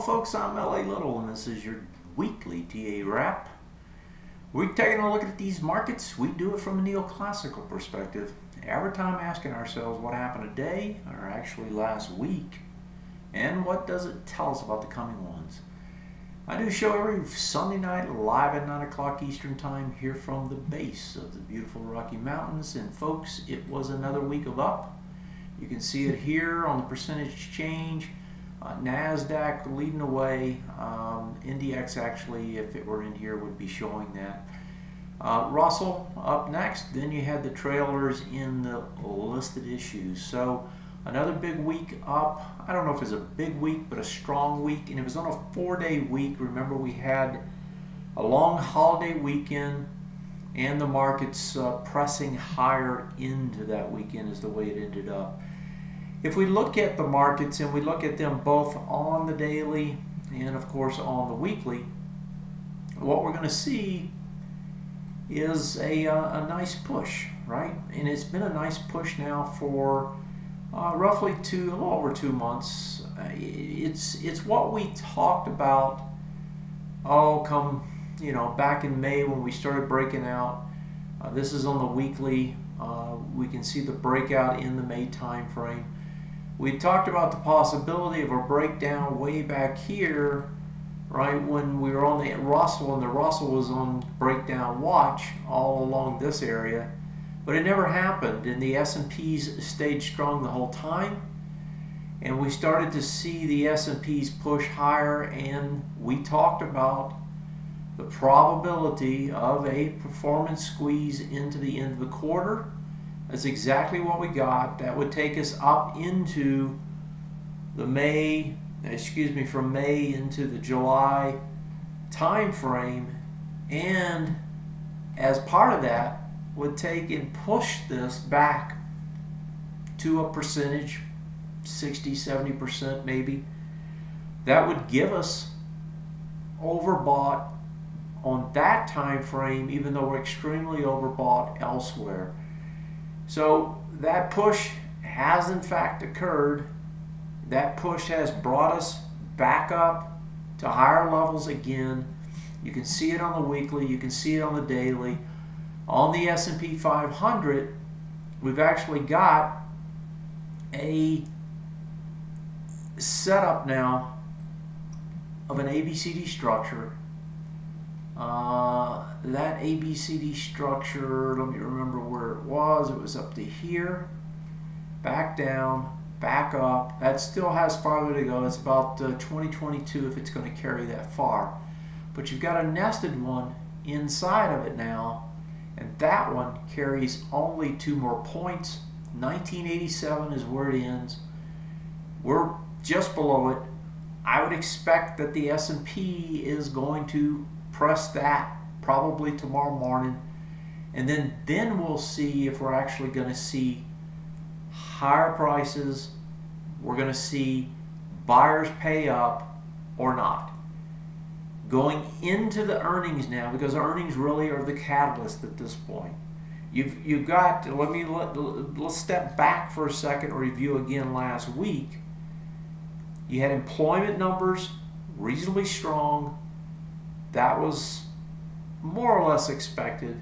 folks, I'm LA Little and this is your weekly TA wrap. We're taking a look at these markets. We do it from a neoclassical perspective. Every time asking ourselves what happened today, or actually last week, and what does it tell us about the coming ones. I do a show every Sunday night live at 9 o'clock Eastern Time here from the base of the beautiful Rocky Mountains. And folks, it was another week of up. You can see it here on the percentage change. NASDAQ leading the way. NDX actually, if it were in here, would be showing that. Russell up next. Then you had the trailers in the listed issues. So another big week up. I don't know if it's a big week, but a strong week. And it was on a 4-day week. Remember, we had a long holiday weekend and the markets pressing higher into that weekend is the way it ended up. If we look at the markets and we look at them both on the daily and of course on the weekly, what we're going to see is a nice push, right? And it's been a nice push now for roughly a little over 2 months. It's what we talked about, back in May when we started breaking out. This is on the weekly. We can see the breakout in the May time frame. We talked about the possibility of a breakdown way back here, right, when we were on the Russell, and the Russell was on breakdown watch all along this area, but it never happened, and the S&Ps stayed strong the whole time, and we started to see the S&Ps push higher, and we talked about the probability of a performance squeeze into the end of the quarter. That's exactly what we got. That would take us up into the from May into the July time frame, and as part of that would take and push this back to a percentage, 60-70% maybe. That would give us overbought on that time frame, even though we're extremely overbought elsewhere. So that push has in fact occurred. That push has brought us back up to higher levels again. You can see it on the weekly, you can see it on the daily. On the S&P 500, we've actually got a setup now of an ABCD structure. That ABCD structure, let me remember where it was. It was up to here, back down, back up. That still has farther to go. It's about 2022 if it's going to carry that far. But you've got a nested one inside of it now, and that one carries only 2 more points. 1987 is where it ends. We're just below it. I would expect that the S&P is going to press that probably tomorrow morning, and then we'll see if we're actually going to see higher prices. We're going to see buyers pay up or not. Going into the earnings now, because earnings really are the catalyst at this point. You've got, let's step back for a second and review again last week. You had employment numbers reasonably strong. That was more or less expected.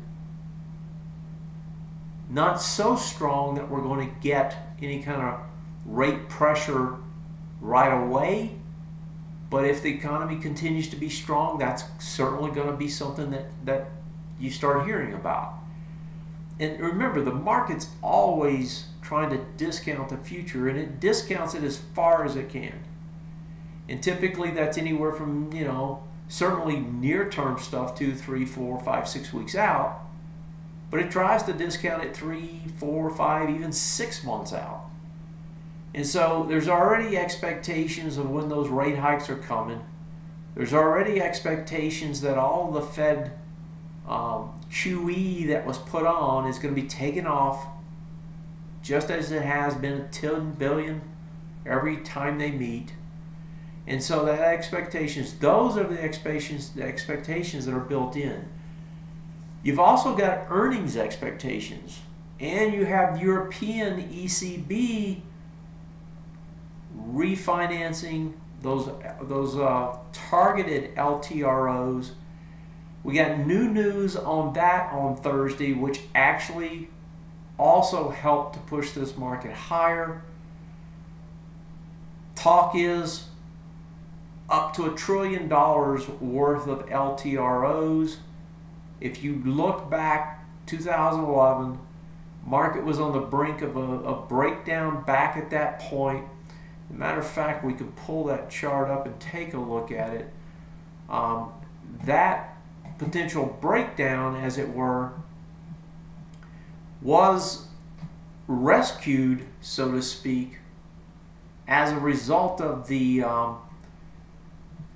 Not so strong that we're going to get any kind of rate pressure right away, but if the economy continues to be strong, that's certainly going to be something that you start hearing about. And remember, the market's always trying to discount the future, and it discounts it as far as it can. And typically that's anywhere from, certainly near-term stuff, 2, 3, 4, 5, 6 weeks out, but it tries to discount it 3, 4, 5, even 6 months out. And so there's already expectations of when those rate hikes are coming. There's already expectations that all the Fed QE that was put on is going to be taken off, just as it has been, $10 billion every time they meet. And so that expectations, those are the expectations that are built in. You've also got earnings expectations, and you have European ECB refinancing targeted LTROs. We got new news on that on Thursday, which actually also helped to push this market higher. Talk is up to $1 trillion worth of LTROs. If you look back 2011, market was on the brink of a breakdown back at that point. As a matter of fact, we could pull that chart up and take a look at it. That potential breakdown, as it were, was rescued, so to speak, as a result of the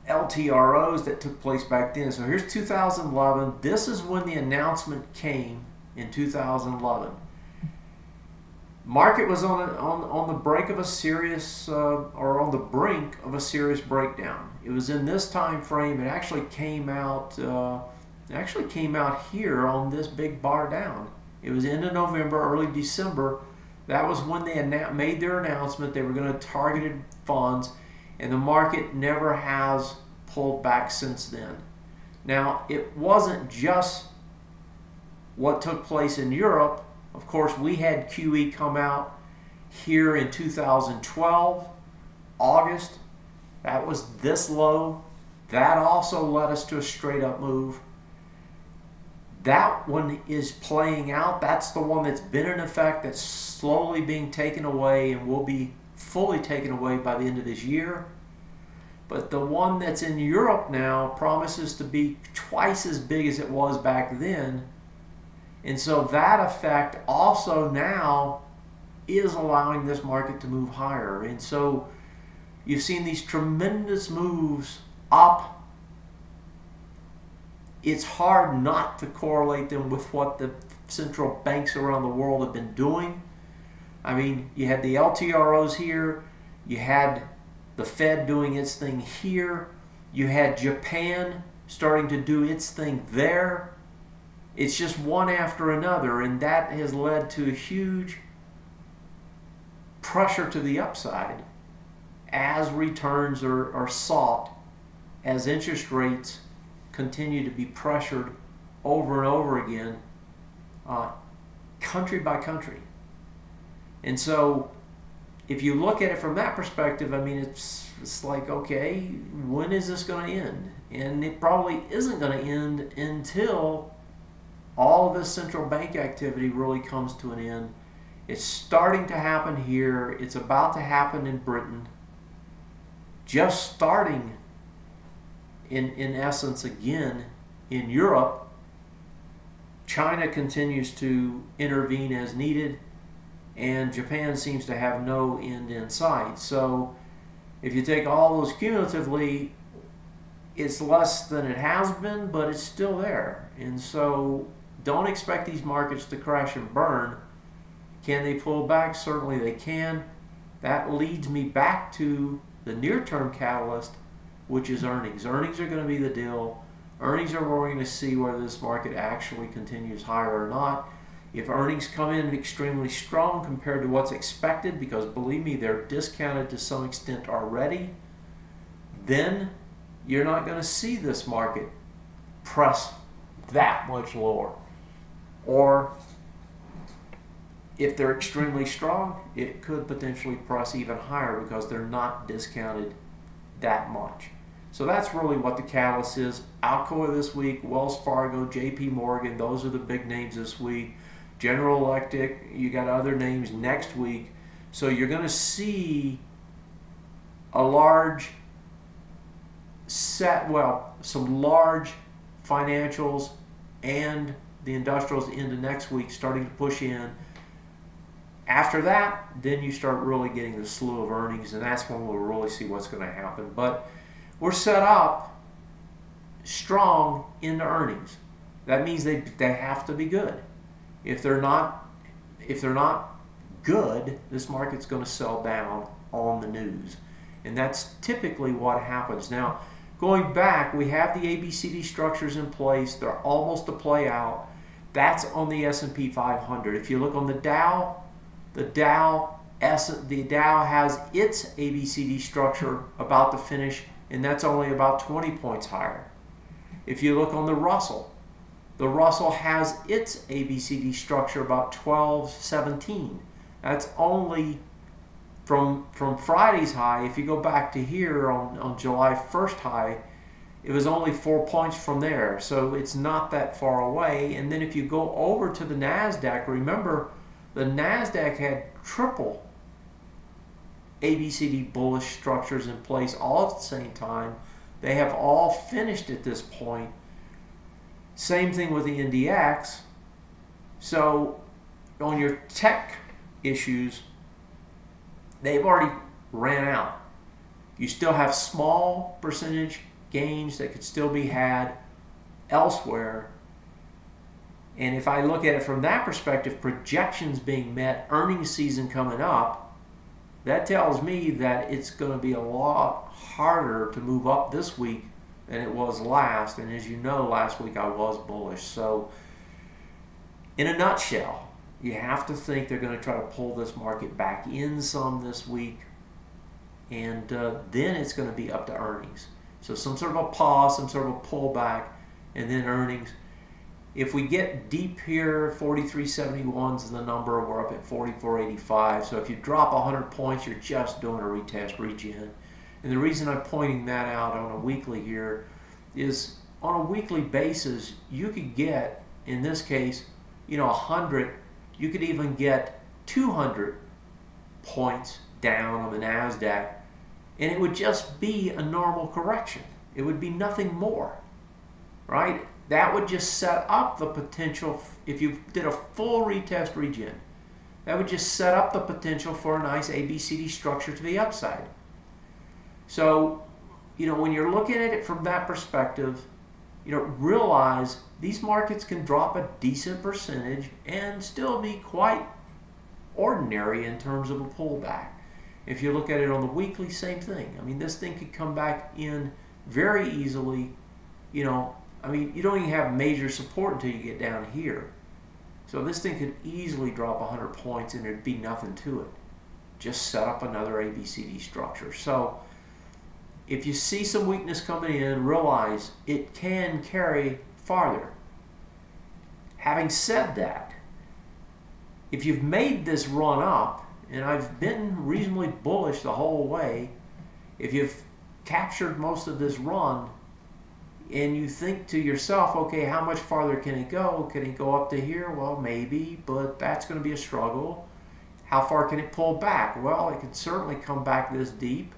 LTROs that took place back then. So here's 2011. This is when the announcement came in 2011. Market was on the brink of a serious, or on the brink of a serious breakdown. It was in this time frame. It actually came out. Here on this big bar down. It was end of November, early December. That was when they made their announcement. They were going to target funds, and the market never has pulled back since then. Now, it wasn't just what took place in Europe. Of course, we had QE come out here in 2012, August. That was this low. That also led us to a straight up move. That one is playing out. That's the one that's been in effect, that's slowly being taken away and will be fully taken away by the end of this year. But the one that's in Europe now promises to be twice as big as it was back then. And so that effect also now is allowing this market to move higher. And so you've seen these tremendous moves up. It's hard not to correlate them with what the central banks around the world have been doing. I mean, you had the LTROs here, you had the Fed doing its thing here, you had Japan starting to do its thing there. It's just one after another, and that has led to a huge pressure to the upside as returns are sought, as interest rates continue to be pressured over and over again, country by country. And so if you look at it from that perspective, I mean, it's like, okay, when is this going to end? And it probably isn't going to end until all of this central bank activity really comes to an end. It's starting to happen here. It's about to happen in Britain. Just starting in essence again in Europe. China continues to intervene as needed, and Japan seems to have no end in sight. So if you take all those cumulatively, it's less than it has been, but it's still there. And so don't expect these markets to crash and burn. Can they pull back? Certainly they can. That leads me back to the near-term catalyst, which is earnings. Earnings are going to be the deal. Earnings are where we're going to see whether this market actually continues higher or not. If earnings come in extremely strong compared to what's expected, because believe me, they're discounted to some extent already, then you're not going to see this market press that much lower. Or if they're extremely strong, it could potentially press even higher because they're not discounted that much. So that's really what the catalyst is. Alcoa this week, Wells Fargo, JP Morgan, those are the big names this week. General Electric, you got other names next week. So you're going to see a large set, well, some large financials and the industrials into next week starting to push in. After that, then you start really getting the slew of earnings, and that's when we'll really see what's going to happen. But we're set up strong into earnings. That means they have to be good. If they're not good, this market's going to sell down on the news. And that's typically what happens. Now, going back, we have the ABCD structures in place. They're almost to play out. That's on the S&P 500. If you look on the Dow the Dow has its ABCD structure about to finish, and that's only about 20 points higher. If you look on the Russell has its ABCD structure about 1217. That's only from Friday's high. If you go back to here on July 1st high, it was only 4 points from there. So it's not that far away. And then if you go over to the NASDAQ, remember the NASDAQ had triple ABCD bullish structures in place all at the same time. They have all finished at this point. Same thing with the NDX. So on your tech issues, they've already ran out. You still have small percentage gains that could still be had elsewhere. And if I look at it from that perspective, projections being met, earnings season coming up, that tells me that it's going to be a lot harder to move up this week than it was last. And as you know, last week I was bullish. So in a nutshell, you have to think they're going to try to pull this market back in some this week, and then it's going to be up to earnings. So some sort of a pause, some sort of a pullback, and then earnings. If we get deep here, 43.71 is the number. We're up at 44.85. So if you drop 100 points, you're just doing a retest, regen. And the reason I'm pointing that out on a weekly here is on a weekly basis, you could get, in this case, 100. You could even get 200 points down on the NASDAQ, and it would just be a normal correction. It would be nothing more, right? That would just set up the potential, if you did a full retest regen, that would just set up the potential for a nice ABCD structure to the upside. So, when you're looking at it from that perspective, realize these markets can drop a decent percentage and still be quite ordinary in terms of a pullback. If you look at it on the weekly, same thing. I mean, this thing could come back in very easily. You don't even have major support until you get down here. So this thing could easily drop 100 points and there'd be nothing to it. Just set up another ABCD structure. So if you see some weakness coming in, realize it can carry farther. Having said that, if you've made this run up, and I've been reasonably bullish the whole way, if you've captured most of this run and you think to yourself, okay, how much farther can it go? Can it go up to here? Well, maybe, but that's going to be a struggle. How far can it pull back? Well, it can certainly come back this deep,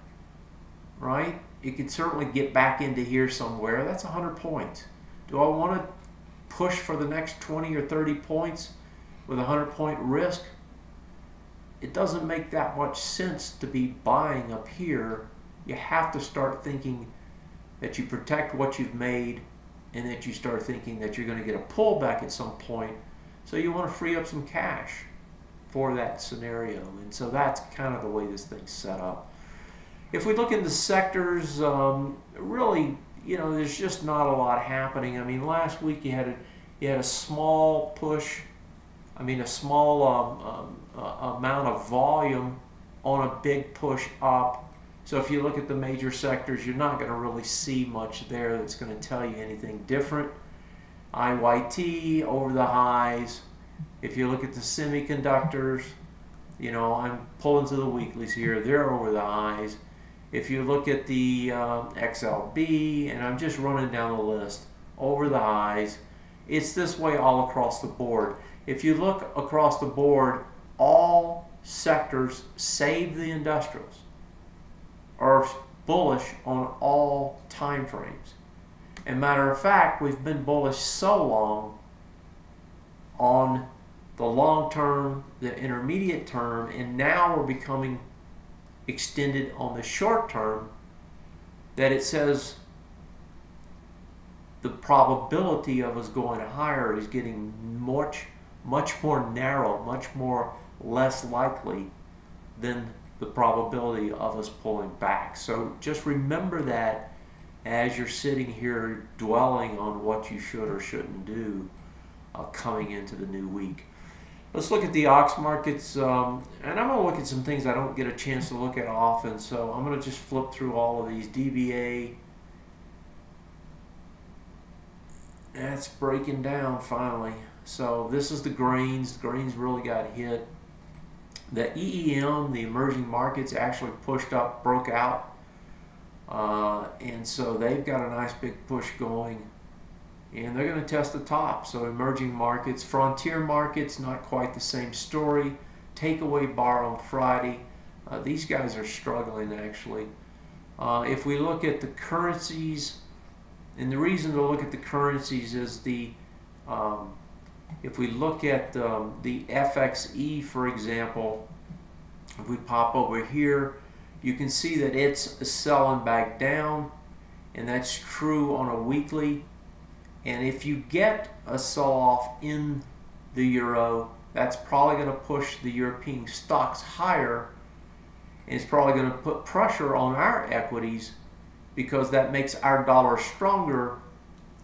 right? It could certainly get back into here somewhere. That's 100 points. Do I want to push for the next 20 or 30 points with a 100-point risk? It doesn't make that much sense to be buying up here. You have to start thinking that you protect what you've made, and that you start thinking that you're going to get a pullback at some point. So you want to free up some cash for that scenario. And so that's kind of the way this thing's set up. If we look into sectors, really, there's just not a lot happening. I mean, last week you had a small push. I mean, a small amount of volume on a big push up. So if you look at the major sectors, you're not going to really see much there that's going to tell you anything different. IYT over the highs. If you look at the semiconductors, I'm pulling to the weeklies here. They're over the highs. If you look at the XLB, and I'm just running down the list, over the highs. It's this way all across the board. If you look across the board, all sectors, save the industrials, are bullish on all time frames. And matter of fact, we've been bullish so long on the long term, the intermediate term, and now we're becoming extended on the short term, that it says the probability of us going higher is getting much more narrow, much more less likely than the probability of us pulling back. So just remember that as you're sitting here dwelling on what you should or shouldn't do coming into the new week. Let's look at the ox markets, and I'm going to look at some things I don't get a chance to look at often, so I'm going to just flip through all of these. DBA, that's breaking down finally. So this is the grains. The grains really got hit. The EEM, the emerging markets, actually pushed up, broke out, and so they've got a nice big push going. And they're going to test the top. So emerging markets, frontier markets, not quite the same story. Takeaway bar on Friday. These guys are struggling actually. If we look at the currencies, and the reason to look at the currencies is if we look at the FXE, for example, if we pop over here, you can see that it's selling back down, and that's true on a weekly. And if you get a sell-off in the euro, that's probably going to push the European stocks higher, and it's probably going to put pressure on our equities because that makes our dollar stronger,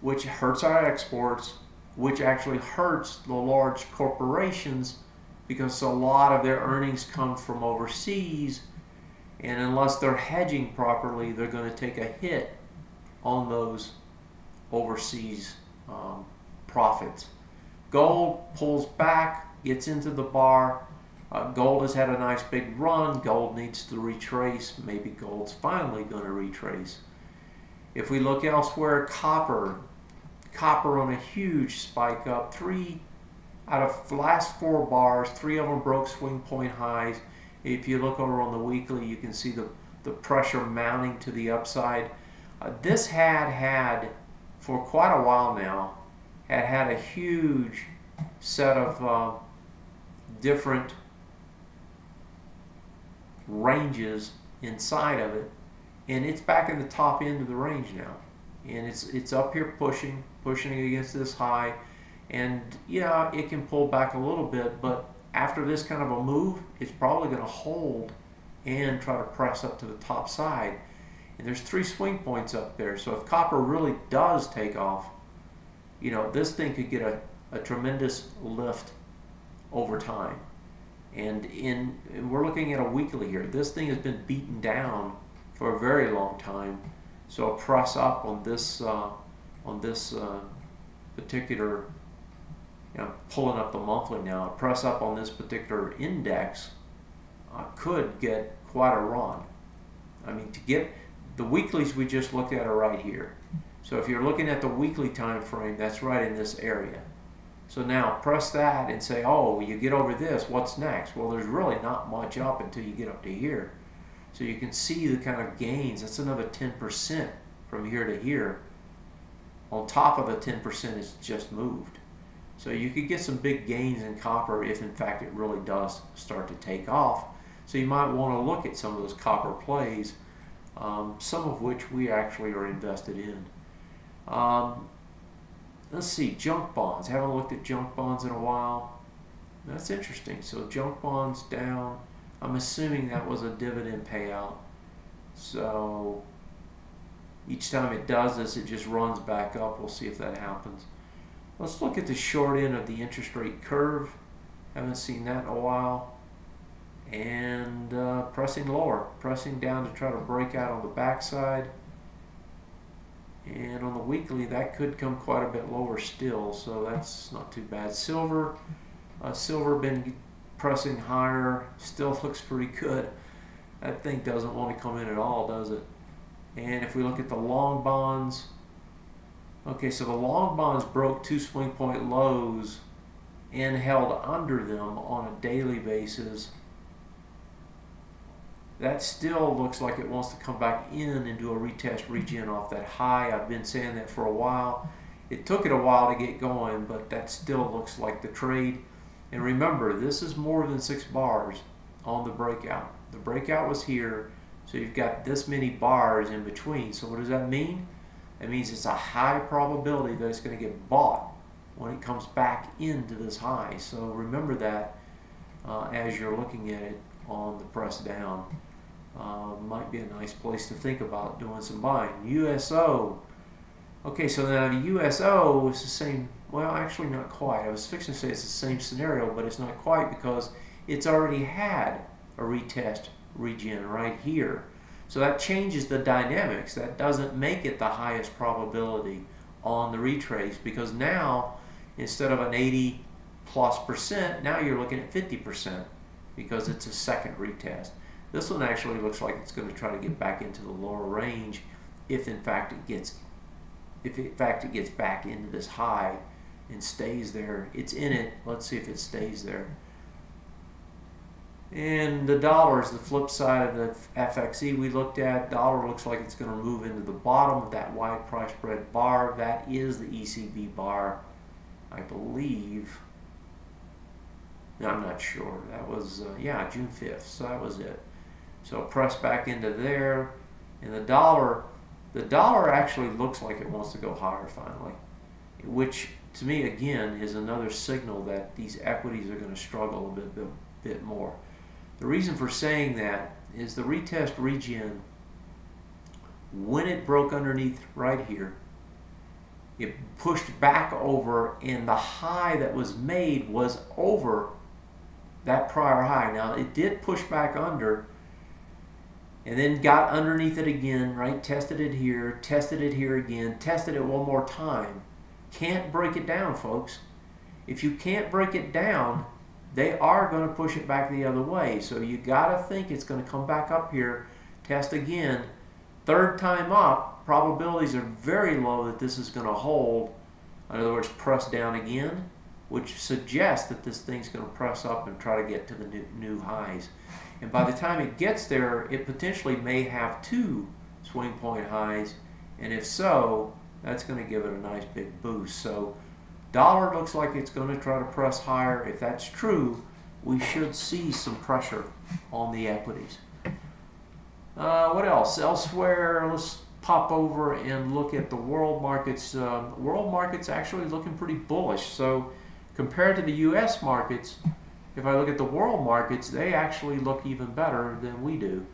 which hurts our exports, which actually hurts the large corporations because a lot of their earnings come from overseas, and unless they're hedging properly, they're going to take a hit on those overseas profits. Gold pulls back, gets into the bar. Gold has had a nice big run. Gold needs to retrace. Maybe gold's finally going to retrace. If we look elsewhere, copper on a huge spike up. 3 out of the last 4 bars, 3 of them broke swing point highs. If you look over on the weekly, you can see the pressure mounting to the upside. This had for quite a while now, had a huge set of different ranges inside of it, and it's back in the top end of the range now, and it's up here pushing against this high, and yeah, it can pull back a little bit, but after this kind of a move, it's probably going to hold and try to press up to the top side. And there's 3 swing points up there. So if copper really does take off, you know, this thing could get a tremendous lift over time. And we're looking at a weekly here. This thing has been beaten down for a very long time. So a press up on this particular, you know, pulling up the monthly now, a press up on this particular index could get quite a run. I mean, to get the weeklies we just looked at are right here. So if you're looking at the weekly time frame, that's right in this area. So now press that and say, oh, you get over this, what's next? Well, there's really not much up until you get up to here. So you can see the kind of gains. That's another 10% from here to here. On top of the 10% it's just moved. So you could get some big gains in copper if in fact it really does start to take off. So you might want to look at some of those copper plays, some of which we actually are invested in. Let's see, junk bonds. Haven't looked at junk bonds in a while. That's interesting. So junk bonds down. I'm assuming that was a dividend payout. So each time it does this, it just runs back up. We'll see if that happens. Let's look at the short end of the interest rate curve. Haven't seen that in a while. And pressing lower, pressing down to try to break out on the backside. And on the weekly, that could come quite a bit lower still, so that's not too bad. Silver, been pressing higher, still looks pretty good. That thing doesn't want to come in at all, does it? And if we look at the long bonds, okay, so the long bonds broke 2 swing point lows and held under them on a daily basis. That still looks like it wants to come back in and do a retest regen off that high. I've been saying that for a while. It took it a while to get going, but that still looks like the trade. And remember, this is more than 6 bars on the breakout. The breakout was here, so you've got this many bars in between. So what does that mean? That means it's a high probability that it's going to get bought when it comes back into this high. So remember that as you're looking at it on the press down. Might be a nice place to think about doing some buying. USO, Okay, so now the USO is the same. Well, actually not quite. I was fixing to say it's the same scenario, but it's not quite because it's already had a retest regen right here. So that changes the dynamics. That doesn't make it the highest probability on the retrace, because now instead of an 80+%, now you're looking at 50% because it's a second retest. This one actually looks like it's going to try to get back into the lower range if in fact it gets back into this high and stays there. It's in it. Let's see if it stays there. And the dollar is the flip side of the FXE we looked at. Dollar looks like it's going to move into the bottom of that wide price spread bar. That is the ECB bar, I believe. No, I'm not sure. That was, yeah, June 5th. So that was it. So press back into there. And the dollar actually looks like it wants to go higher finally, which to me again is another signal that these equities are going to struggle a bit more. The reason for saying that is the retest regen, when it broke underneath right here, it pushed back over, and the high that was made was over that prior high. Now it did push back under and then got underneath it again, right? Tested it here again, tested it one more time. Can't break it down, folks. If you can't break it down, they are going to push it back the other way. So you got to think it's going to come back up here, test again. Third time up, probabilities are very low that this is going to hold. In other words, press down again, which suggests that this thing's going to press up and try to get to the new highs. And by the time it gets there, it potentially may have two swing point highs. And if so, that's going to give it a nice big boost. So dollar looks like it's going to try to press higher. If that's true, we should see some pressure on the equities. What else? Elsewhere, let's pop over and look at the world markets. World markets actually looking pretty bullish. So compared to the U.S. markets, if I look at the world markets, they actually look even better than we do.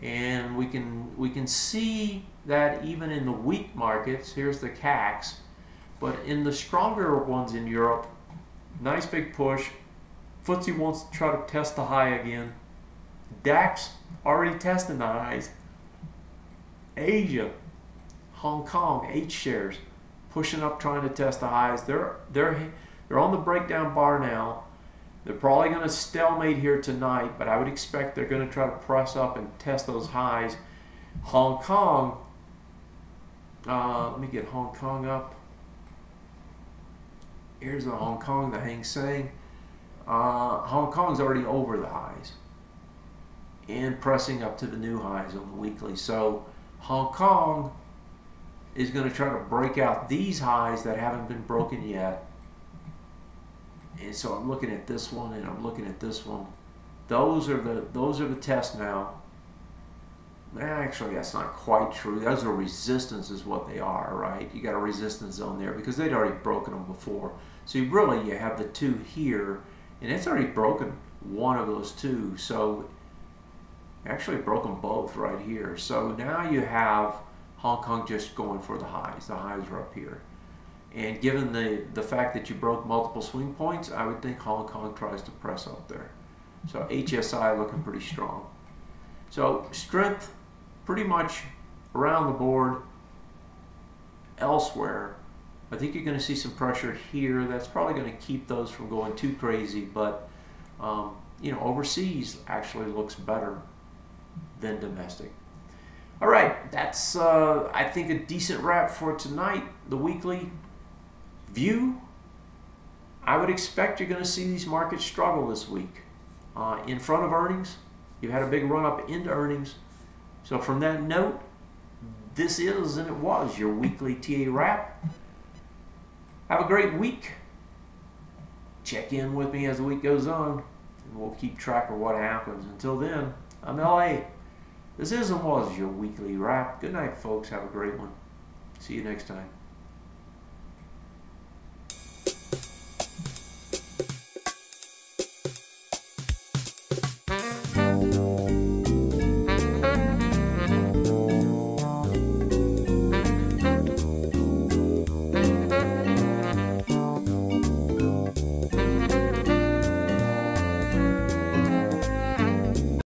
And we can see that even in the weak markets, here's the CACs, but in the stronger ones in Europe, nice big push. FTSE wants to try to test the high again. DAX already testing the highs. Asia, Hong Kong, H shares pushing up, trying to test the highs. They're on the breakdown bar now. They're probably going to stalemate here tonight, but I would expect they're going to try to press up and test those highs. Hong Kong, let me get Hong Kong up. Here's the Hong Kong, the Hang Seng. Hong Kong's already over the highs and pressing up to the new highs on the weekly. So Hong Kong is going to try to break out these highs that haven't been broken yet. And so I'm looking at this one and I'm looking at this one. Those are the tests now. Actually, that's not quite true. Those are resistance is what they are, right? You got a resistance zone there because they'd already broken them before. So you have the two here, and it's already broken one of those two. So actually it broke them both right here. So now you have Hong Kong just going for the highs. The highs are up here. And given the fact that you broke multiple swing points, I would think Hong Kong tries to press up there. So HSI looking pretty strong. So strength pretty much around the board. Elsewhere, I think you're going to see some pressure here. That's probably going to keep those from going too crazy. But you know, overseas actually looks better than domestic. All right, that's I think a decent wrap for tonight. The weekly view. I would expect you're going to see these markets struggle this week. In front of earnings, you've had a big run up into earnings. So from that note, this is and it was your weekly TA wrap. Have a great week. Check in with me as the week goes on, and we'll keep track of what happens. Until then, I'm LA. This is and was your weekly wrap. Good night, folks. Have a great one. See you next time.